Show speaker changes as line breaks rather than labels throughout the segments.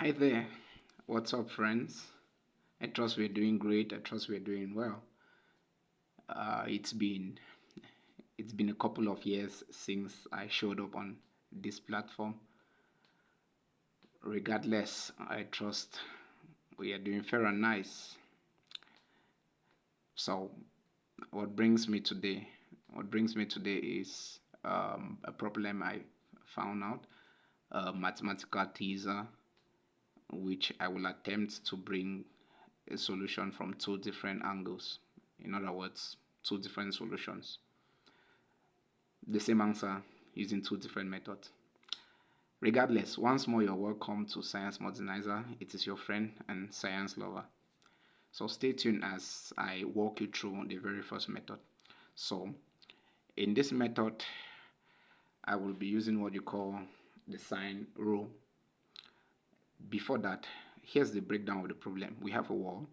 Hi there. What's up, friends? I trust we're doing great. I trust we're doing well. Uh, it's been it's been a couple of years since I showed up on this platform. Regardless, I trust we are doing fair and nice. So, what brings me today? What brings me today is a problem I found out, a mathematical teaser, which I will attempt to bring a solution from two different angles. In other words, two different solutions. The same answer using two different methods. Regardless, once more, you're welcome to Science Modernizer. It is your friend and science lover. So stay tuned as I walk you through the very first method. So, in this method, I will be using what you call the sine rule. Before that, here's the breakdown of the problem. We have a wall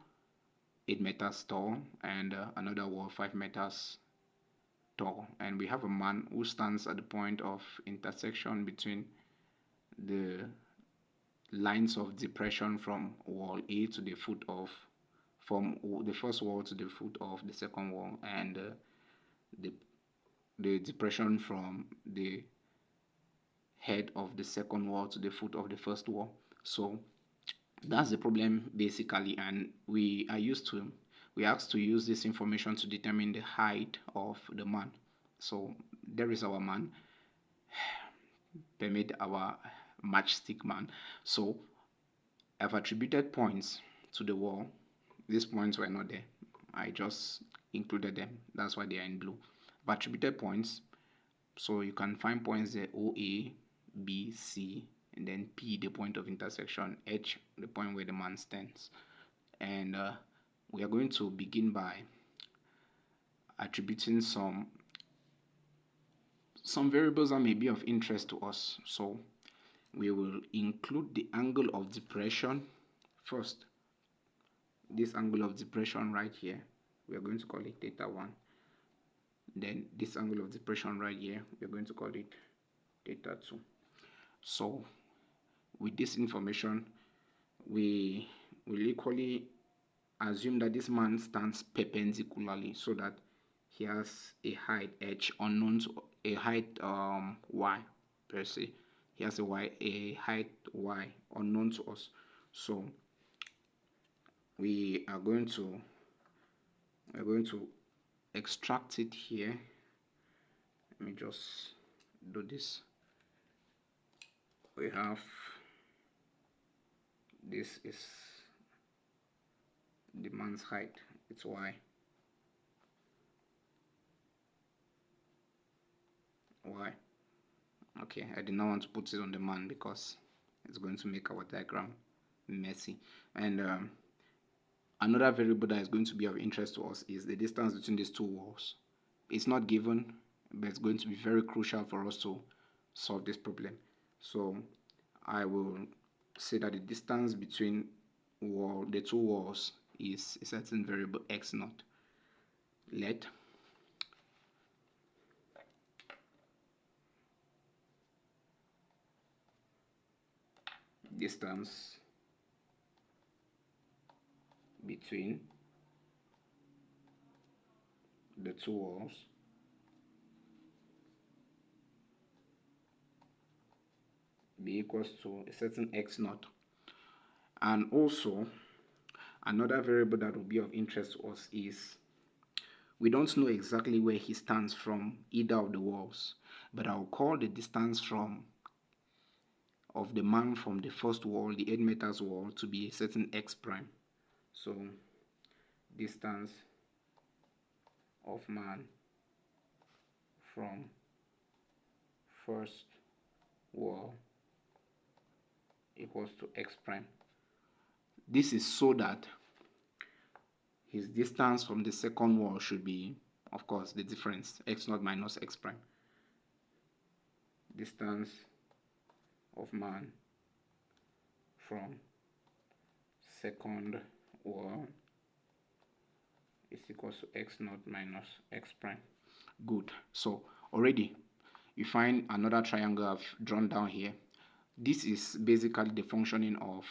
8 meters tall and another wall 5 meters tall, and we have a man who stands at the point of intersection between the lines of depression from wall A to the foot of from the first wall to the foot of the second wall, and the the depression from the head of the second wall to the foot of the first wall. So that's the problem basically, and we asked to use this information to determine the height of the man. So there is our man, permit our matchstick man. So I've attributed points to the wall. These points were not there. I just included them. That's why they are in blue. I've attributed points. So you can find points there: OA, B, C, and then P, the point of intersection, H, the point where the man stands. And we are going to begin by attributing some variables that may be of interest to us. So we will include the angle of depression first. This angle of depression right here, we are going to call it theta 1. Then this angle of depression right here, we are going to call it theta 2. So with this information, we will equally assume that this man stands perpendicularly, so that he has a height h unknown to a height y per se. He has a height y unknown to us. So we are going to extract it here. Let me just do this. We have, this is the man's height, it's y. Okay, I did not want to put it on the man because it's going to make our diagram messy. And another variable that is going to be of interest to us is the distance between these two walls. It's not given, but it's going to be very crucial for us to solve this problem. So I will say that the distance between the two walls is a certain variable x naught. Let distance between the two walls be equals to a certain x naught. And also, another variable that will be of interest to us is, we don't know exactly where he stands from either of the walls, but I'll call the distance of the man from the first wall, the 8 meters wall, to be a certain x prime. So distance of man from first wall equals to x prime. This is so that his distance from the second wall should be, of course, the difference, x naught minus x prime. Distance of man from second wall is equals to x naught minus x prime. Good. So already you find another triangle I've drawn down here. This is basically the functioning of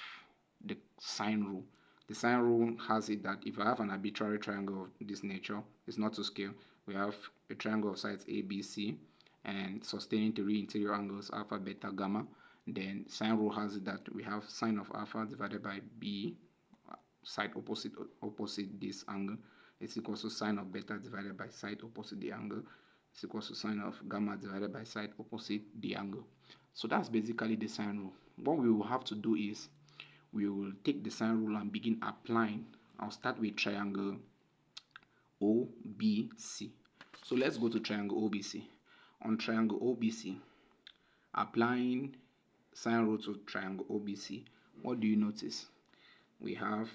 the sine rule. The sine rule has it that if I have an arbitrary triangle of this nature, it's not to scale. We have a triangle of sides A, B, C, and sustaining three interior angles alpha, beta, gamma. Then sine rule has it that we have sine of alpha divided by B, side opposite this angle, is equals to sine of beta divided by side opposite the angle, is equals to sine of gamma divided by side opposite the angle. So that's basically the sine rule. What we will have to do is we will take the sine rule and begin applying. I'll start with triangle OBC. So let's go to triangle OBC. On triangle OBC, applying sine rule to triangle OBC, what do you notice? We have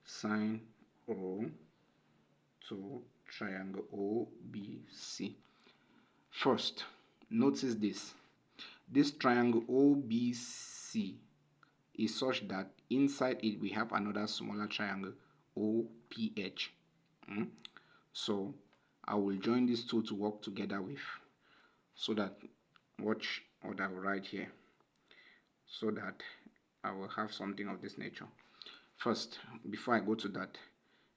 sine rule to triangle OBC. First, notice this. This triangle OBC is such that inside it we have another smaller triangle OPH. So I will join these two to work together with, so that, watch what I will write here, so that I will have something of this nature. First, before I go to that,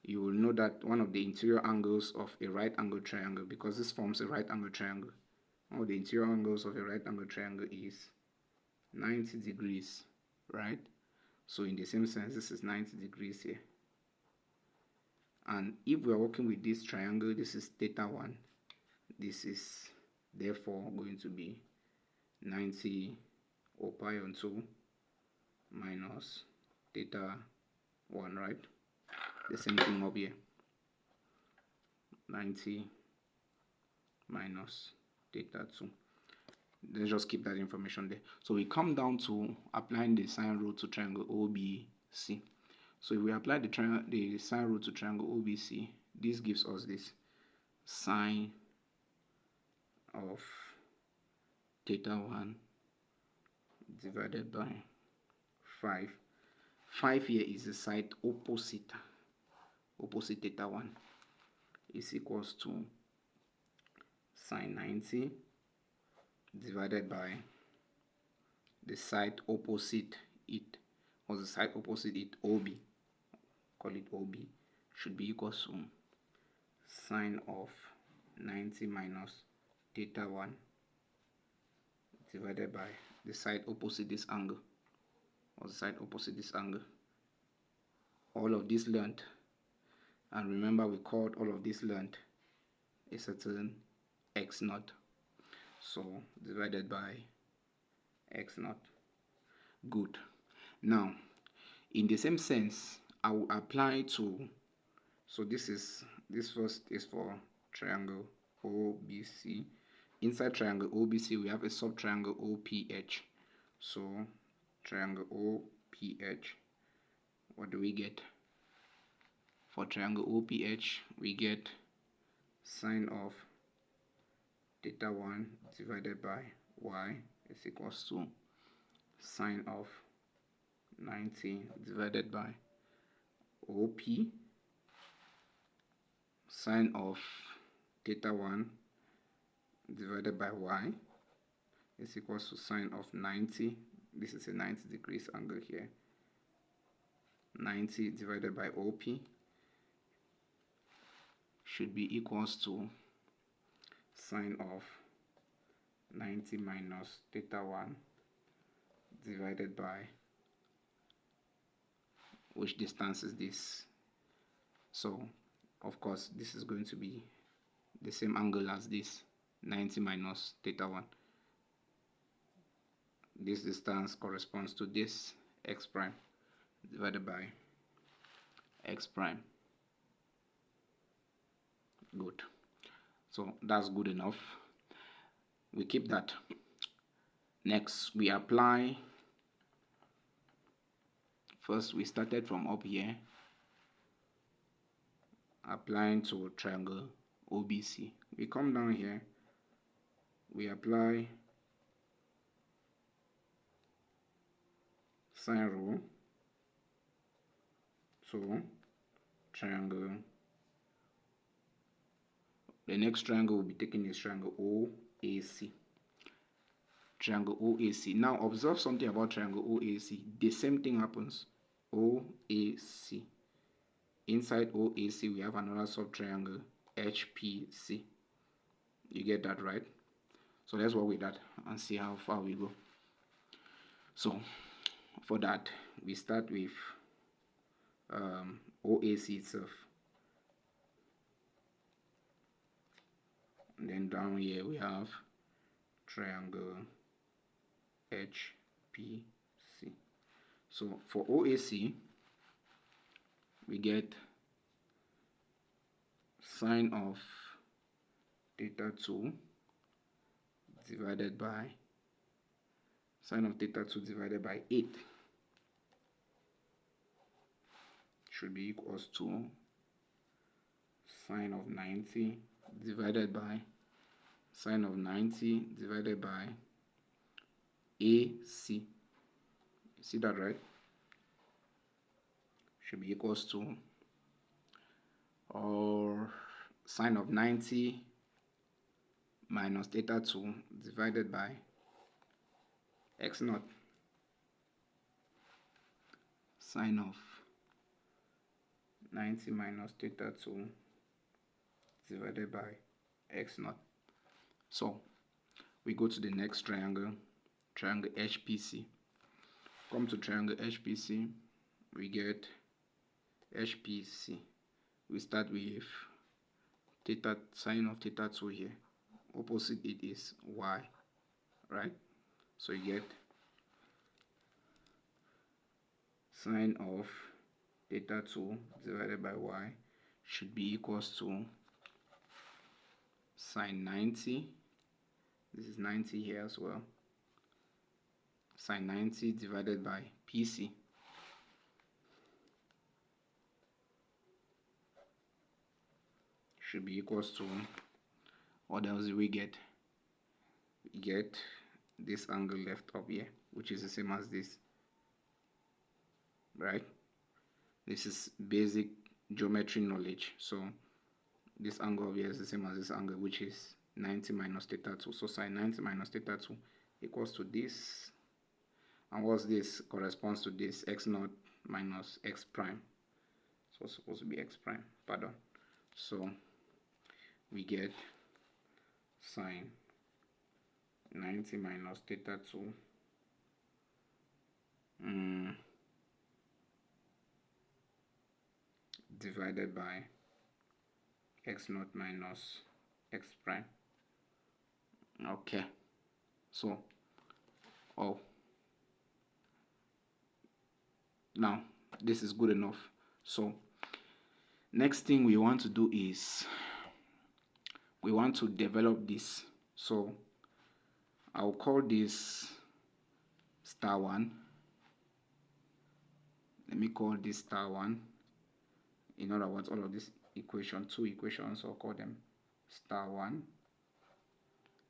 you will know that one of the interior angles of a right angle triangle, because this forms a right angle triangle, one of the interior angles of a right angle triangle is 90 degrees, right? So in the same sense, this is 90 degrees here. And if we are working with this triangle, this is theta 1. This is therefore going to be 90 or pi on 2 minus theta 1, right? The same thing up here. 90 minus theta 2. Let's just keep that information there. So we come down to applying the sine rule to triangle OBC. So if we apply the sine rule to triangle OBC, this gives us this sine of theta 1 divided by 5. 5 here is the side opposite theta 1, is equals to sine 90 divided by the side opposite it, or the side opposite it, OB, call it OB, should be equals to sine of 90 minus theta 1 divided by the side opposite this angle, or the side opposite this angle, all of this length. And remember, we called all of this length a certain x naught, so divided by x naught. Good. Now in the same sense, I will apply to, so this first is for triangle OBC. Inside triangle OBC we have a subtriangle OPH. So triangle OPH, what do we get? For triangle OPH we get sine of theta 1 divided by y is equals to sine of 90 divided by OP, sine of theta 1 divided by y is equals to sine of 90. This is a 90 degrees angle here. 90 divided by OP should be equals to sine of 90 minus theta 1 divided by, which distance is this? So of course this is going to be the same angle as this, 90 minus theta 1. This distance corresponds to this x prime divided by x prime. Good. So that's good enough. We keep that. Next we apply, first we started from up here, applying to triangle OBC. We come down here, we apply sine rule to triangle The next triangle we'll be taking is triangle OAC. Triangle OAC. Now observe something about triangle OAC. The same thing happens. OAC. Inside OAC we have another sub-triangle HPC. You get that, right? So let's work with that and see how far we go. So for that we start with OAC itself. And then down here we have triangle HPC. So for OAC we get sine of theta 2 divided by sine of theta 2 divided by 8 should be equals to sine of 90 divided by sine of 90 divided by AC. You see that, right? Should be equals to, or sine of 90 minus theta 2 divided by x naught. Sine of 90 minus theta 2 divided by x naught. So we go to the next triangle, triangle HPC. Come to triangle HPC, we get HPC. We start with theta, sine of theta 2 here. Opposite it is y, right? So you get sine of theta 2 divided by y should be equals to sine 90. This is 90 here as well. Sine 90 divided by PC. Should be equals to, what else do we get? We get this angle left up here, which is the same as this, right? This is basic geometry knowledge. So this angle here is the same as this angle, which is 90 minus theta 2. So sine 90 minus theta 2 equals to this. And what's this? Corresponds to this, x naught minus x prime. So it's supposed to be x prime, pardon. So we get sine 90 minus theta 2 divided by x naught minus x prime. Okay, so now this is good enough. So next thing we want to do is we want to develop this. So I'll call this star 1. Let me call this star 1. In other words, all of these equations, 2 equations, I'll call them star 1.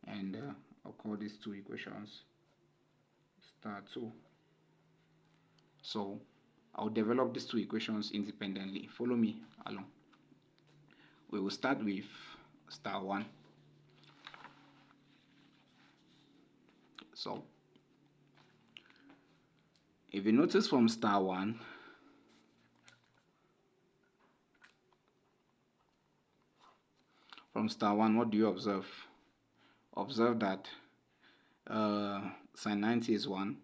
And I'll call these 2 equations star 2. So I'll develop these 2 equations independently. Follow me along. We will start with star 1. So if you notice from star 1, what do you observe? Observe that sine 90 is 1,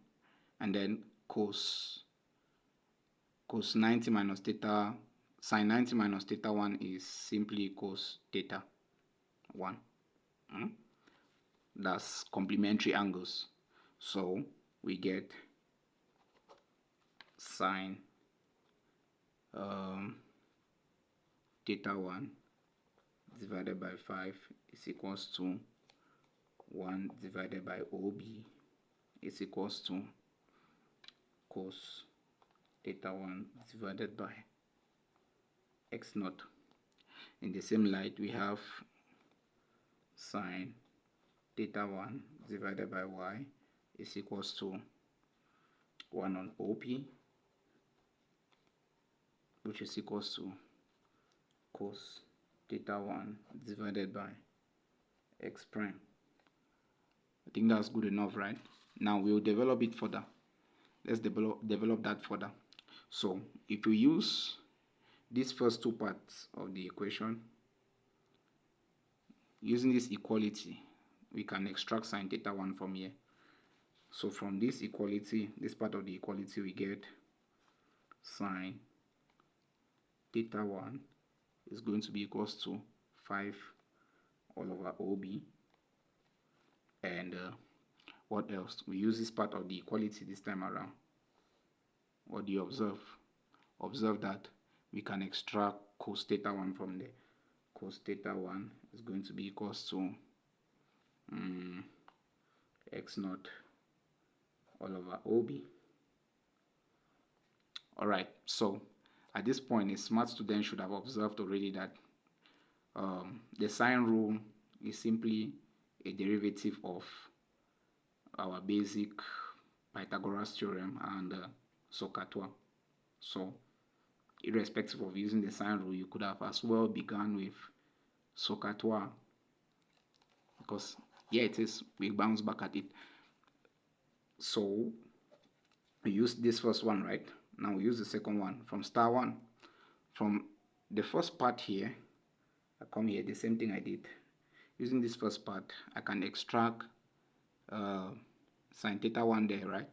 and then cos 90 minus theta, sine 90 minus theta 1 is simply cos theta 1. That's complementary angles. So we get sine theta 1 divided by 5 is equals to 1 divided by OB is equals to cos theta 1 divided by x naught. In the same light, we have sine theta 1 divided by y is equals to 1 on OP, which is equals to cos theta 1 divided by x prime. I think that's good enough, right? Now we'll develop it further. Let's develop that further. So if we use these first two parts of the equation, using this equality, we can extract sine theta 1 from here. So from this equality, this part of the equality, we get sine theta 1 is going to be equals to 5 all over OB. And what else? We use this part of the equality this time around. What do you observe? Observe that we can extract cos theta 1 from there. Cos theta 1 is going to be equals to x naught all over OB. Alright, so at this point, a smart student should have observed already that the sine rule is simply a derivative of our basic Pythagoras theorem and SOHCAHTOA. So irrespective of using the sine rule, you could have as well begun with SOHCAHTOA, because here it is, we bounce back at it. So we use this first one, right? Now we use the second one from star 1. From the first part here, I come here, the same thing I did. Using this first part, I can extract sine theta 1 there, right?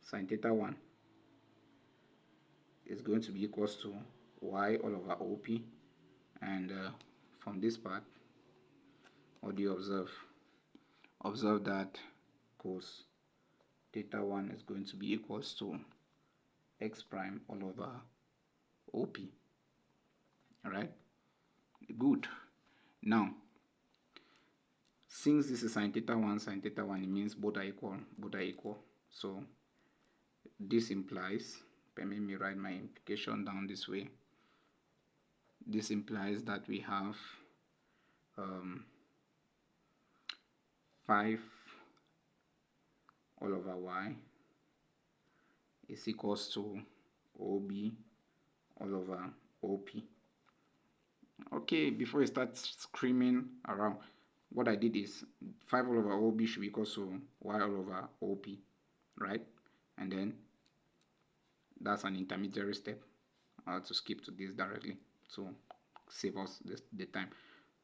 Sine theta 1 is going to be equals to y all over OP. And from this part, what do you observe? Observe that cos theta 1 is going to be equals to x prime all over OP. Alright? Good. Now, since this is sine theta 1, it means both are equal. Both are equal. So this implies, let me write my implication down this way. This implies that we have 5 all over y is equals to OB all over OP. Okay, before you start screaming around, what I did is 5 all over OB should be equals to y all over OP, right? And then that's an intermediary step. I have to skip to this directly to save us the time.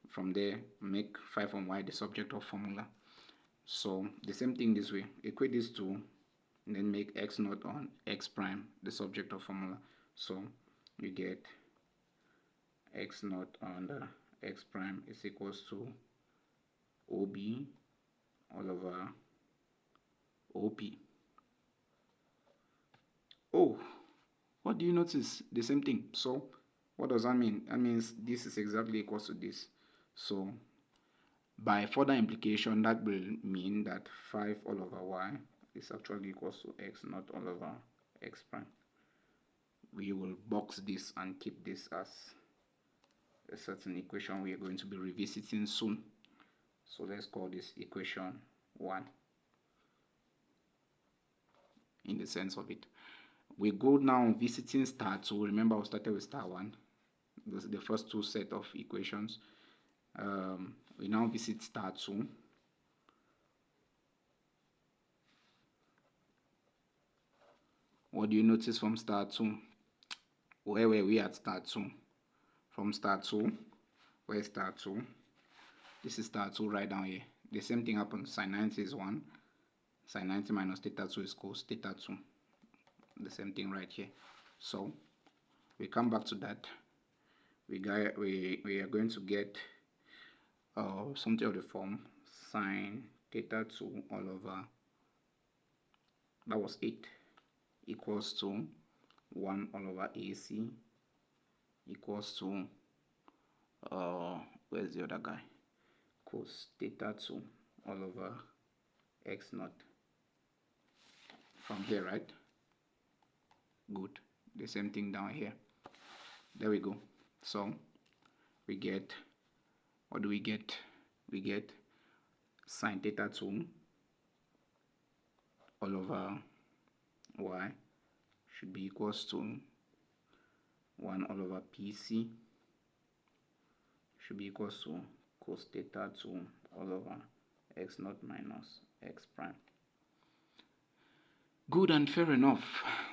From there, make 5 on y the subject of formula. So the same thing this way, equate these two, and then make x naught on x prime the subject of formula. So you get x naught on the x prime is equals to OB all over OP. Oh, what do you notice? The same thing. So what does that mean? That means this is exactly equals to this. So by further implication, that will mean that 5 all over y is actually equals to x naught all over x prime. We will box this and keep this as a certain equation we are going to be revisiting soon. So let's call this equation 1 in the sense of it. We go now visiting star 2. Remember, we started with star 1. This is the first two set of equations. We now visit star 2. What do you notice from star 2? Where were we at star 2? From star 2, where's star 2? This is star 2 right down here. The same thing happens. Sine 90 is 1. Sine 90 minus theta 2 is cos theta 2. The same thing right here. So we come back to that. We are going to get something of the form sine theta 2 all over, that was 8, equals to 1 all over AC equals to where's the other guy? Cos theta 2 all over x naught. From here, right? Good. The same thing down here. There we go. So we get, what do we get? We get sine theta 2 all over y should be equals to 1 all over PC should be equals to cos theta 2 all over x naught minus x prime. Good and fair enough.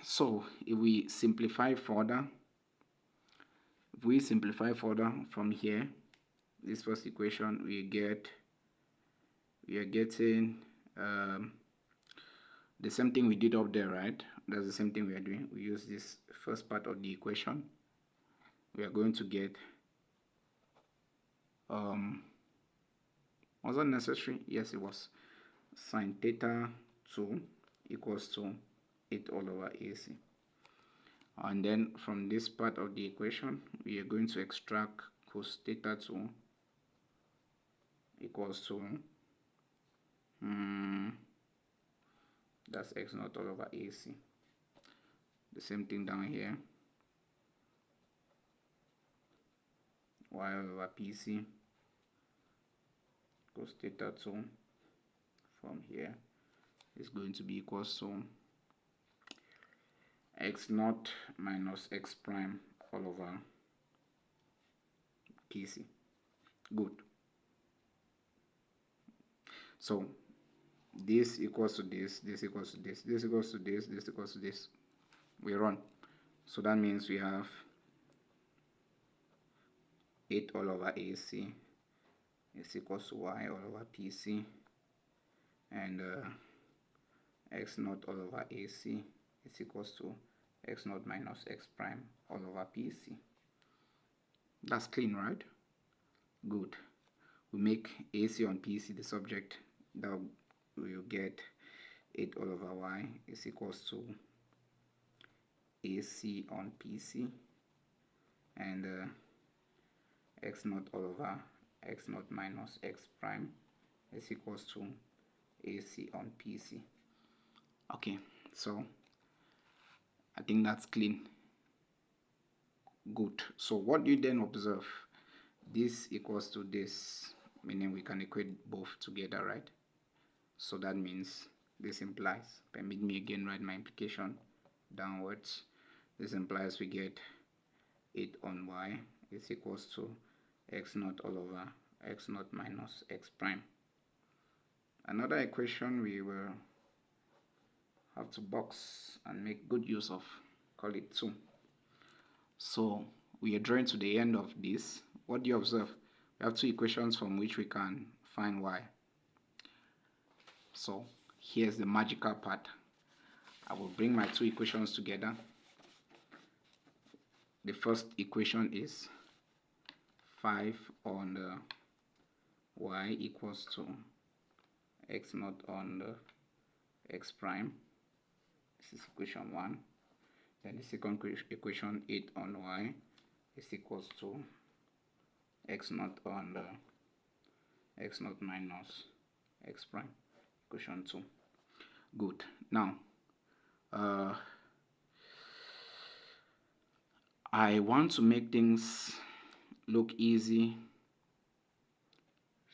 So if we simplify further, from here, this first equation, we are getting the same thing we did up there, right? That's the same thing we are doing. We use this first part of the equation. We are going to get was that necessary? Yes, it was. Sine theta 2 equals to 8 all over AC. And then from this part of the equation, we are going to extract cos theta 2 equals to that's x naught all over AC. The same thing down here, y all over PC cos theta 2 from here is going to be equals to x naught minus x prime all over PC. Good. So this equals to this, this equals to this, this equals to this, this equals to this. We run. So that means we have 8 all over AC is equals to y all over PC, and x naught all over AC is equals to x naught minus x prime all over PC. That's clean, right? Good. We make AC on PC the subject. That will get 8 all over y is equals to AC on PC, and x naught all over x naught minus x prime is equals to AC on PC. Okay, so I think that's clean. Good. So what do you then observe? This equals to this, meaning we can equate both together, right? So that means this implies, permit me again write my implication downwards. This implies we get 8 on y is equals to x naught all over x naught minus x prime. Another equation we will have to box and make good use of, call it 2. So we are drawing to the end of this. What do you observe? We have 2 equations from which we can find y. So here's the magical part. I will bring my 2 equations together. The first equation is 5 on the y equals to x naught on the x prime. This is equation 1. Then the second equation, 8 on y is equals to x naught on the x naught minus x prime, equation 2. Good. Now I want to make things look easy,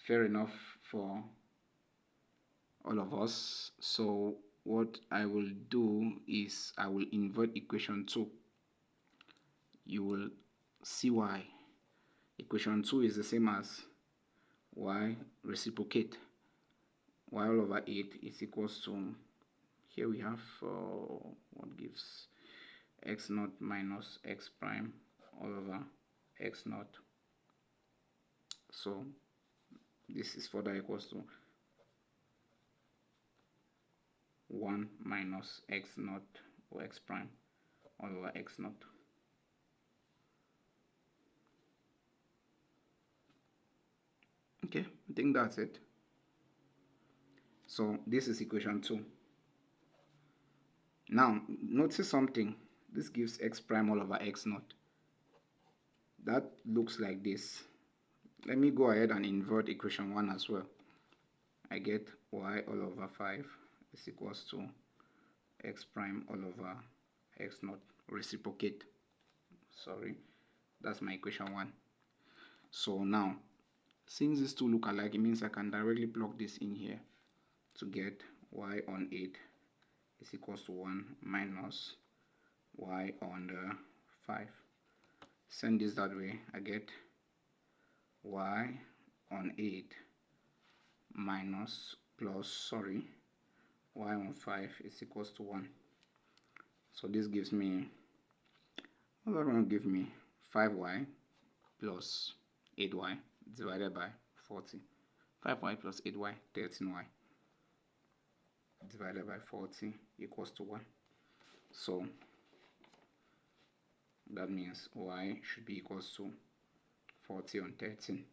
fair enough for all of us. So what I will do is I will invert equation 2. You will see why. Equation 2 is the same as y reciprocate. Y all over 8 is equals to, here we have what gives x naught minus x prime all over x naught. So this is further equals to 1 minus x naught or x prime all over x naught. Okay, I think that's it. So this is equation 2. Now notice something. This gives x prime all over x naught. That looks like this. Let me go ahead and invert equation 1 as well. I get y all over 5 is equals to x prime all over x naught reciprocate. Sorry, that's my equation 1. So now, since these two look alike, it means I can directly plug this in here to get y on 8 is equals to 1 minus y on the 5. Send this that way, I get y on 8 minus plus, sorry, y on 5 is equals to 1. So this gives me, what do I want to give me? 5y plus 8y divided by 40. 5y plus 8y, 13y divided by 40 equals to 1. So that means y should be equals to 40 on 13,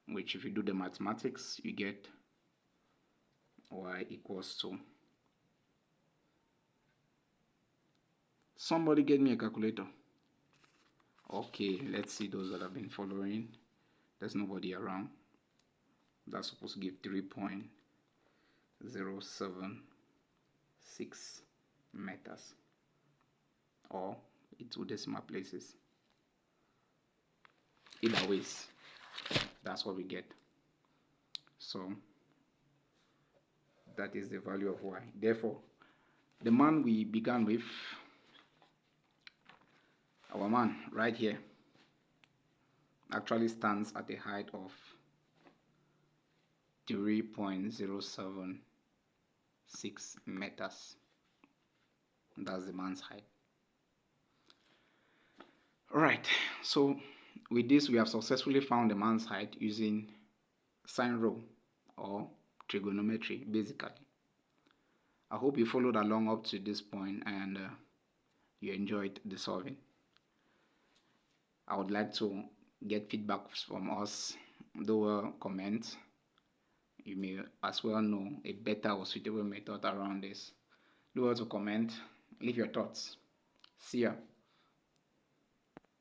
which if you do the mathematics, you get y equals to, somebody get me a calculator. Okay, let's see those that have been following. There's nobody around. That's supposed to give 3.076 meters, or 2 decimal places. Either ways, that's what we get. So that is the value of y. Therefore, the man we began with, our man right here, actually stands at a height of 3.076 meters. That's the man's height. Alright, so with this we have successfully found the man's height using sine rule or trigonometry basically. I hope you followed along up to this point and you enjoyed the solving. I would like to get feedback from us. Do comment. You may as well know a better or suitable method around this. Do also comment, leave your thoughts. See ya.